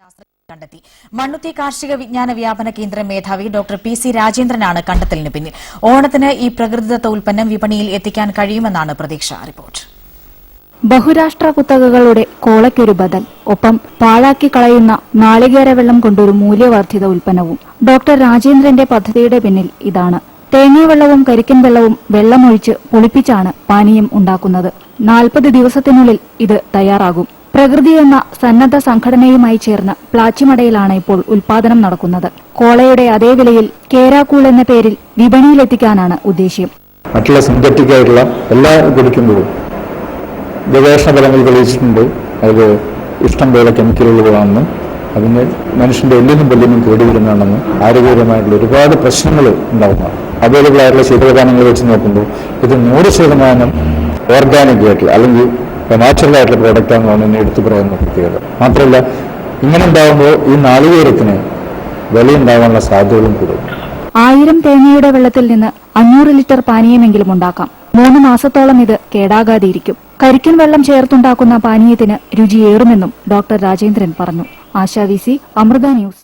കണ്ടെത്തി. മണ്ണുത്തി കാർഷിക വിജ്ഞാന വ്യാപന കേന്ദ്രം മേധാവി ഡോക്ടർ പി.സി. രാജേന്ദ്രനാണ് കണ്ടെത്തലിന് പിന്നിൽ. ഓണത്തിന് ഈ പ്രകൃതിദത്ത ഉൽപ്പന്നം വിപണിയിൽ എത്തിക്കാൻ കഴിയുമെന്നാണ് പ്രതീക്ഷ. റിപ്പോർട്ട്. ബഹുരാഷ്ട്ര കുത്തകകളുടെ കോളയ്ക്കൊരു ബദൽ, ഒപ്പം പാഴാക്കി കളയുന്ന നാളികേര വെള്ളം കൊണ്ടൊരു മൂല്യവർദ്ധിത ഉൽപ്പന്നവും. ഡോക്ടർ രാജേന്ദ്രന്റെ പദ്ധതിയുടെ പിന്നിൽ ഇതാണ്. തേങ്ങാവെള്ളവും കരിക്കൻ വെള്ളവും വെള്ളമൊഴിച്ച് പുളിപ്പിച്ചാണ് പാനീയം ഉണ്ടാക്കുന്നത്. 40 ദിവസത്തിനുള്ളിൽ ഇത് തയ്യാറാകും. പ്രകൃതി എന്ന സന്നദ്ധ സംഘടനയുമായി ചേർന്ന് പ്ലാച്ചിമടയിലാണ് ഇപ്പോൾ ഉൽപാദനം നടക്കുന്നത്. കോളയുടെ അതേ വിലയിൽ കേരാക്കൂൾ എന്ന പേരിൽ വിപണിയിലെത്തിക്കാനാണ് ഉദ്ദേശ്യം. മറ്റുള്ള സിന്തറ്റിക് ആയിട്ടുള്ള എല്ലാ കുടിക്കുമ്പോഴും ഗവേഷണ ഫലങ്ങൾ തെളിയിച്ചിട്ടുണ്ട്. അതിൽ ഇഷ്ടം പോലെ കെമിക്കലുകളാണെന്നും അതിന് മനുഷ്യന്റെ എല്ലിനും പല്ലിനും കേടുവരുന്നതാണെന്നും ആരോഗ്യപരമായിട്ടുള്ള ഒരുപാട് പ്രശ്നങ്ങൾ ഉണ്ടാകുന്നതാണ്. അവൈലബിൾ ആയിട്ടുള്ള ശീതളപാനങ്ങൾ വെച്ച് നോക്കുമ്പോൾ ഇത് 100% ഓർഗാനിക് ആയിട്ടുള്ള അല്ലെങ്കിൽ നാച്ചുറൽ ആയിട്ടുള്ള പ്രോഡക്റ്റ് ആണെന്നാണ് എന്നെ എടുത്തു പറയുന്ന പ്രത്യേകത. മാത്രമല്ല, ഇങ്ങനെ ഉണ്ടാകുമ്പോൾ ഈ നാളികേരത്തിന് വിലയുണ്ടാകാനുള്ള സാധ്യതകളും കൂടും. 1000 തേങ്ങയുടെ വെള്ളത്തിൽ നിന്ന് 500 ലിറ്റർ പാനീയമെങ്കിലും ഉണ്ടാക്കാം. 3 മാസത്തോളം ഇത് കേടാകാതെയിരിക്കും. കരിക്കൻ വെള്ളം ചേർത്തുണ്ടാക്കുന്ന പാനീയത്തിന് രുചിയേറുമെന്നും ഡോക്ടർ രാജേന്ദ്രൻ പറഞ്ഞു. Asha VC, Amrita news.